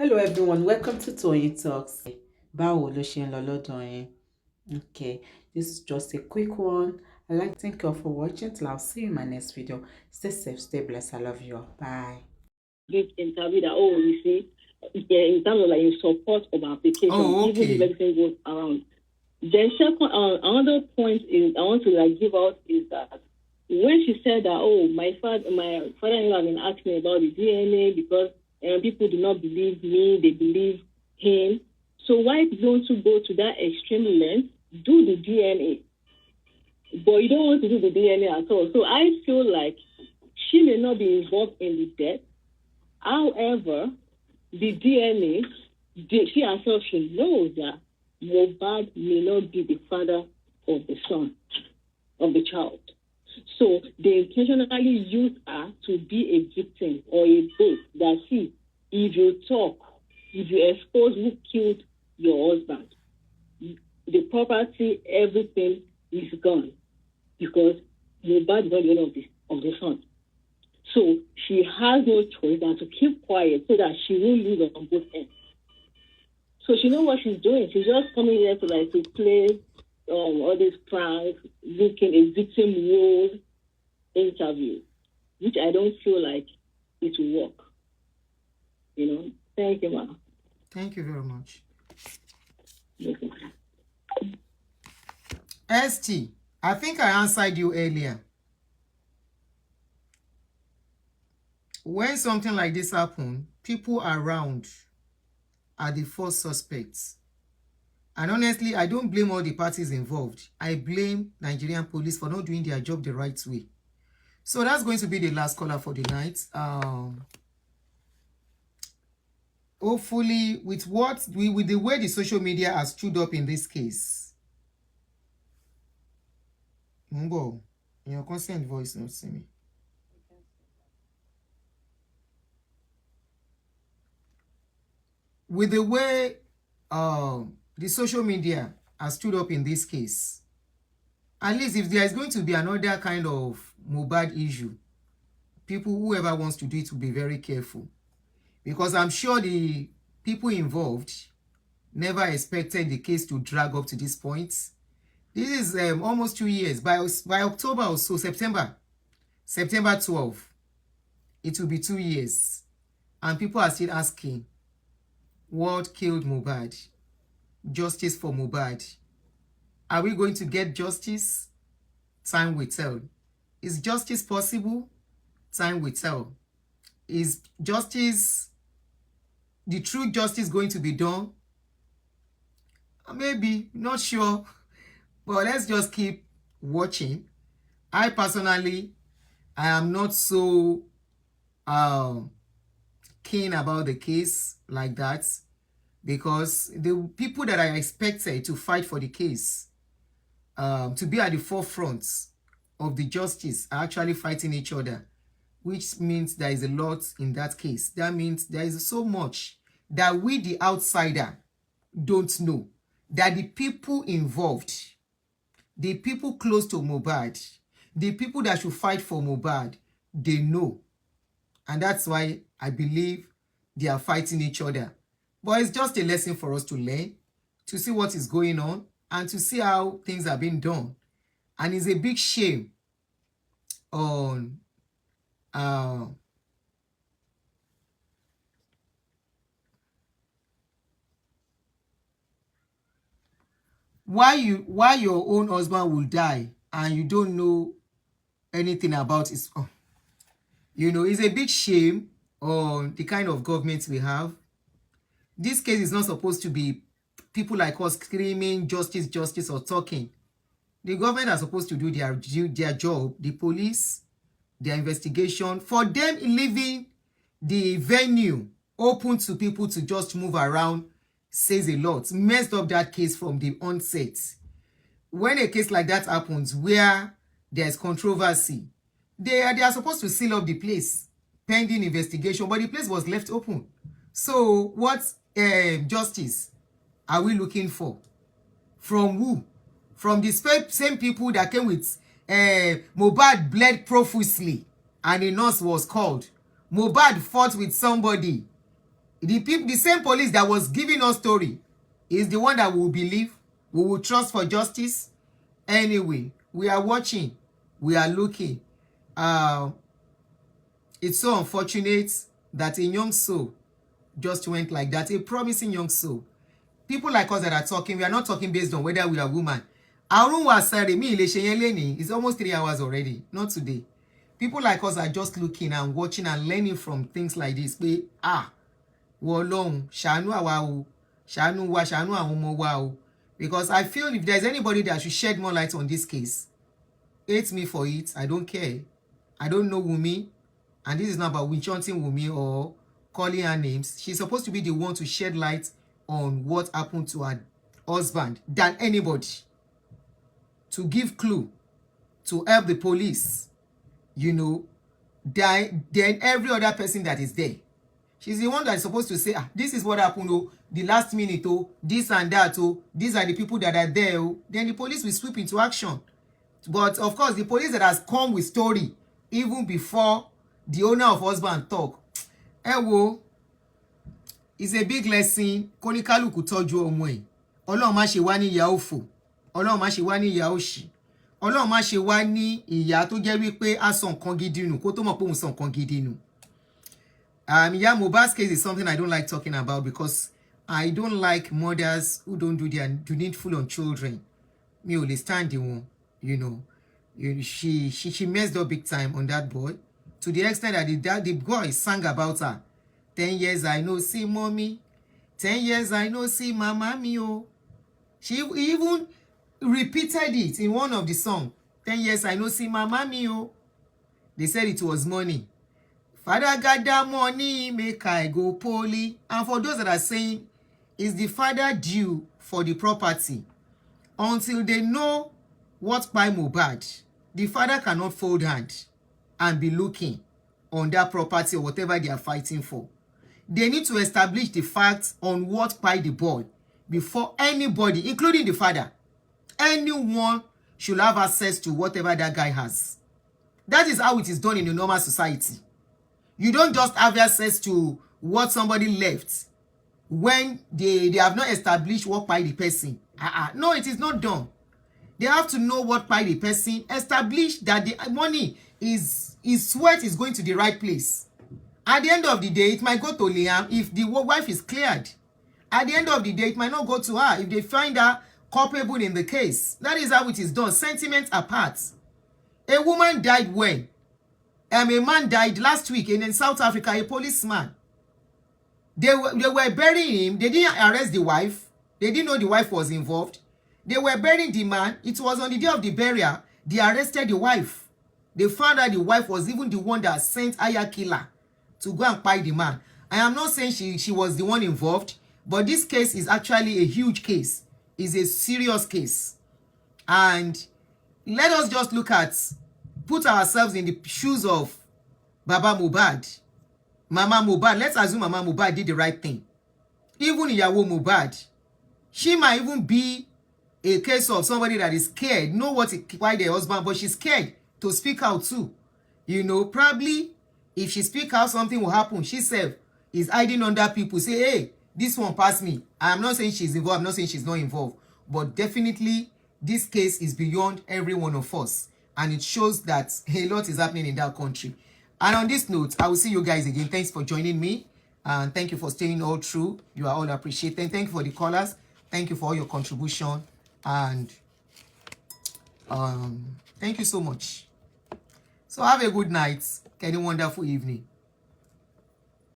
Hello everyone, welcome to Toyeen Talks. Báwo ló ṣe ń lọ lọ́dọ̀ yín? Okay, this is just a quick one. I'd like to thank you all for watching. Till I'll see you in my next video. Stay safe, stay blessed. I love you all. Bye. This interview that, you see, in terms of like in support of application, even if everything goes around. Then second, another point is I want to like give out is that when she said that, my father-in-law has been asking me about the DNA because people do not believe me, they believe him. So why don't you go to that extreme length, do the DNA? But you don't want to do the DNA at all. So I feel like she may not be involved in the death. However, the DNA, she herself should know that Mohbad may not be the father of the son, of the child. So they intentionally use her to be a victim or a bait that, see, if you talk, if you expose who killed your husband, the property, everything is gone because Mohbad is not the owner of the son. So she has no choice than to keep quiet so that she won't lose on both ends. So she knows what she's doing. She's just coming here to play all these pranks, looking a victim role interview, which I don't feel like it will work. Thank you, ma'am. Thank you very much. Okay. ST, I think I answered you earlier. When something like this happens, people around are the first suspects. And honestly, I don't blame all the parties involved. I blame Nigerian police for not doing their job the right way. So that's going to be the last caller for the night. Hopefully, with the way the social media has stood up in this case. Mumbo, your consent voice not see me. With the way the social media has stood up in this case, at least if there is going to be another kind of Mohbad issue, whoever wants to do it, will be very careful. Because I'm sure the people involved never expected the case to drag up to this point. This is almost 2 years. By October or so, September 12, it will be 2 years. And people are still asking, what killed Mohbad? Justice for Mohbad. Are we going to get justice? Time will tell. Is justice possible? Time will tell. Is justice, the true justice, going to be done? Maybe, not sure. But let's just keep watching. I personally, I am not so keen about the case like that, because the people that I expected to fight for the case, to be at the forefront of the justice, are actually fighting each other, which means there is a lot in that case. That means there is so much that we, the outsider, don't know, that the people involved, the people close to Mohbad, the people that should fight for Mohbad, they know. And that's why I believe they are fighting each other. But it's just a lesson for us to learn, to see what is going on, and to see how things are being done. And it's a big shame on why your own husband will die and you don't know anything about it. It's a big shame on the kind of government we have. This case is not supposed to be people like us screaming justice, justice, or talking. The government are supposed to do their job, the police, their investigation. For them leaving the venue open to people to just move around says a lot. Messed up that case from the onset. When a case like that happens where there's controversy, they are supposed to seal up the place pending investigation, but the place was left open. So what justice are we looking for? From who? From the same people that came with Mohbad bled profusely and a nurse was called. Mohbad fought with somebody The same police that was giving us story is the one that we will believe, we will trust for justice. Anyway, we are watching, we are looking. It's so unfortunate that a young soul just went like that, a promising young soul. People like us that are talking, we are not talking based on whether we are woman. Arun was sorry, me it's almost 3 hours already, not today. People like us are just looking and watching and learning from things like this. Wolong, Shanu Awao, Shanu Wa, Shanu Awomo Wao. Because I feel if there's anybody that should shed more light on this case, hate me for it. I don't care. I don't know Wumi. And this is not about witch-hunting Wumi or calling her names. She's supposed to be the one to shed light on what happened to her husband than anybody. To give clue, to help the police, you know, than every other person that is there. She's the one that is supposed to say, this is what happened, oh, the last minute, oh, this and that, oh, these are the people that are there, oh. Then the police will sweep into action. But of course, the police that has come with story, even before the owner of husband talk, it's a big lesson. Konikaluku tọ́jú ọmọ ẹ̀. Ọlọ́run má ṣe wá ní ìyà òfò. Ọlọ́run má ṣe wá ní ìyà òṣì. Ọlọ́run má ṣe wá ní ìyà tó jẹ́ wípé a sọ nǹkan gidi nù kó tó mọ̀ pé òun sọ nǹkan gidi nù. Yeah, Mohbad's case is something I don't like talking about because I don't like mothers who don't do needful on children. Me only stand the one, you know. She messed up big time on that boy, to the extent that the boy sang about her. 10 years I know see mommy. 10 years I know see mama me oh. She even repeated it in one of the songs. 10 years I know see mama me oh. They said it was money. Father gather money, make I go poly. And for those that are saying, is the father due for the property? Until they know what by Mohbad, the father cannot fold hand and be looking on that property or whatever they are fighting for. They need to establish the facts on what by the boy before anybody, including the father, anyone should have access to whatever that guy has. That is how it is done in a normal society. You don't just have access to what somebody left when they have not established what by the person. No, it is not done. They have to know what by the person, establish that the money is sweat is going to the right place. At the end of the day, it might go to Liam if the wife is cleared. At the end of the day, it might not go to her if they find her culpable in the case. That is how it is done. Sentiments apart. A woman died when? A man died last week in South Africa, a policeman. They were burying him. They didn't arrest the wife. They didn't know the wife was involved. They were burying the man. It was on the day of the burial. They arrested the wife. They found out the wife was even the one that sent Aya Killer to go and buy the man. I am not saying she was the one involved, but this case is actually a huge case. It's a serious case. And let us just put ourselves in the shoes of Baba Mohbad, Mama Mohbad. Let's assume Mama Mohbad did the right thing. Even Iyawo Mohbad, she might even be a case of somebody that is scared, know why their husband, but she's scared to speak out too. You know, probably if she speak out, something will happen. She self is hiding under people. Say, hey, this one passed me. I'm not saying she's involved. I'm not saying she's not involved. But definitely, this case is beyond every one of us. And it shows that a lot is happening in that country. And on this note, I will see you guys again. Thanks for joining me. And thank you for staying all through. You are all appreciated. Thank you for the callers. Thank you for all your contribution. And thank you so much. So have a good night. Have a wonderful evening.